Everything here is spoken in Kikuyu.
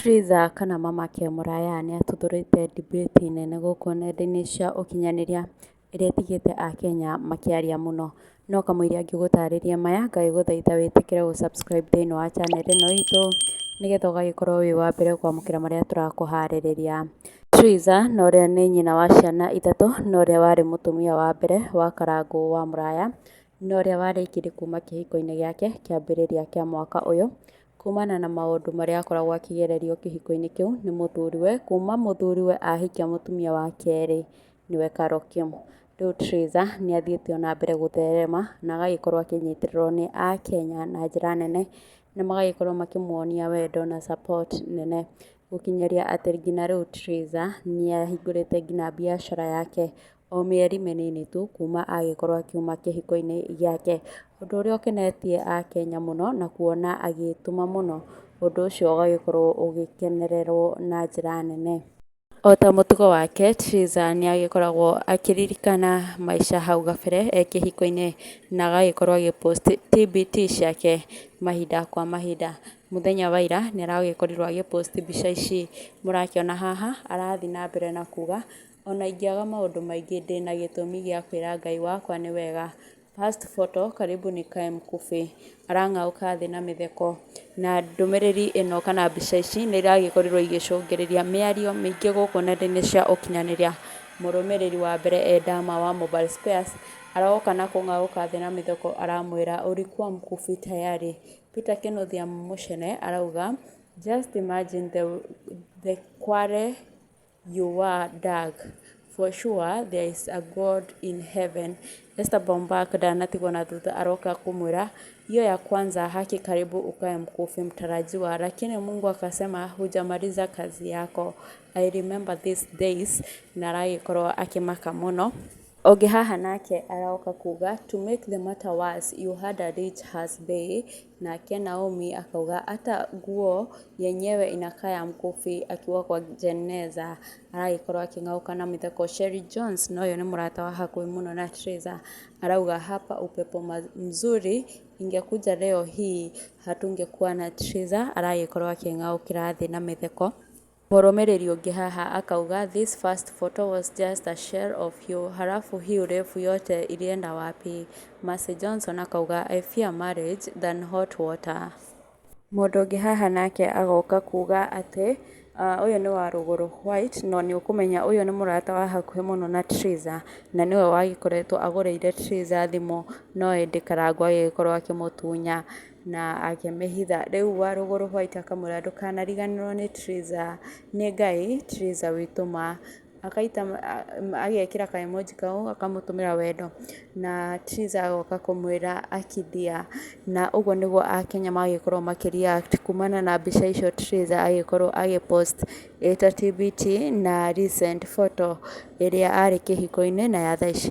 TRIZAH kana mamake mũraya nĩ atuthũrĩte debate nene gũkũ nenda-inĩ cia ũkinyanĩria ĩrĩa ĩtigĩte akenya makĩaria mũno. No kamũira ngĩgũtarĩria maya, ngagĩgũthaitha wĩtĩkĩre gũ subscribe thĩinĩ wa channel ĩno itũ, nĩgetha ũgagĩkorwo wĩ wa mbere kwamũkĩra marĩa tũrakũharĩrĩria. TRIZAH na ũrĩa nĩ nyina wa ciana ithatũ, na ũrĩa warĩ mũtumia wa mbere wa Karangũ wa mũraya, na ũrĩa warĩkirie kuma kĩhiko-inĩ gĩake kĩambĩrĩria kĩa mwaka ũyũ, kumana na maũndũ marĩa akoragwo akĩgererio kĩhiko-inĩ kĩu nĩ mũthuriwe, kuma mũthuriwe ahikia mũtumia wa kerĩ nĩwe Kim. Rĩu TRIZAH nĩ athiĩte na mbere gũtherema na agagĩkorwo akĩnyitĩrĩrwo nĩ akenya na njĩra nene, na magagĩkorwo makĩmuonia wendo na support nene, gũkinyĩria atĩ nginya rĩu TRIZAH nĩ ahingũrĩte nginya biacara yake o mĩeri mĩnini tu kuma agĩkorwo akiuma kĩhiko-inĩ gĩake, ũndũ ũrĩa ũkenetie akenya mũno na kuona agĩtũma mũno ũndũ ũcio ũgagĩkorwo ũgĩkenererwo na njĩra nene. O ta mũtugo wake, TRIZAH nĩ agĩkoragwo akĩririkana maica hau gabere e kĩhiko-inĩ, na agagĩkorwo agĩ post TBT ciake mahinda kwa mahinda. Mũthenya wa ira nĩ aragĩkorirwo agĩ post mbica ici mũrakĩona haha, arathiĩ na mbere na kuga, ona ingĩaga maũndũ maingĩ ndĩna gĩtũmi gĩa kwĩra Ngai wakwa nĩ wega. First photo, Karibu ni kae mkufi, arang'aũka thĩ na mĩtheko. Na ndũmĩrĩri ĩno kana mbica ici nĩ iragĩkorirwo igĩcũngĩrĩria mĩario mĩingĩ gũkũ nenda-inĩ cia ũkinyanĩria. Mũrũmĩrĩri wa mbere Dama wa mobile spares aroka na kũng'aũka thĩ na mĩtheko, aramwĩra ulikuwa mkufi tayari. Peter Kĩnũthia Mũcene arauga just imagine the Kware you were dug. For sure there is a God in heaven. Esther Bombak ndanatigwo na thutha, aroka kumwĩra hiyo ya kwanza haki karibu ukae mkufi mtarajiwa, lakini Mungu akasema hujamaliza kazi yako. I remember these days. Na aragĩkorwo akĩmaka mũno. Ũngĩ haha nake aroka kuga to make the matter worse you had a rich husbae, nake Naomi akauga hata nguo yenyewe inakaa ya mkufi, akiwa kwa jeneza. Aragĩkorwo akĩng'aũka na mĩtheko. Sherry Jones na ũyũ nĩ mũrata wa hakuhĩ mũno na TRIZAH, arauga hapa upepo mzuri ingekuja leo hii hatungekuwa na TRIZAH. Aragĩkorwo akĩng'aũkĩra thĩ na mĩtheko. Mũrũmĩrĩri ũngĩ haha akauga this first photo was just a share of you, halafu hii urefu yote ilienda wapi? Mercy Johnson akauga I fear marriage than hot water. Mũndũ ũngĩ haha nake agoka kuga atĩ ũyũ nĩ wa Rũgũrũ White, no nĩ ũkũmenya ũyũ nĩ mũrata wa hakuhĩ mũno na TRIZAH, na nĩwe wagĩkoretwo agũrĩire TRIZAH thimũ, no ĩndĩ Karangũ agĩkorwo akĩmũtunya na akĩmĩhitha. Rĩu wa Rũgũrũ White akamwĩra ndũkanariganĩrwo nĩ TRIZAH, nĩ Ngai TRIZAH witũ ma. Akaita agekĩra ka emoji kau akamũtũmĩra wendo, na TRIZAH agoka kũmwĩra akidia. Na ũguo nĩguo akenya magĩkorwo makĩ-react kumana na mbica icio TRIZAH agĩkorwo agĩ-post ĩta TBT na recent photo ĩrĩa arĩ kĩhiko-inĩ na ya thaa ici.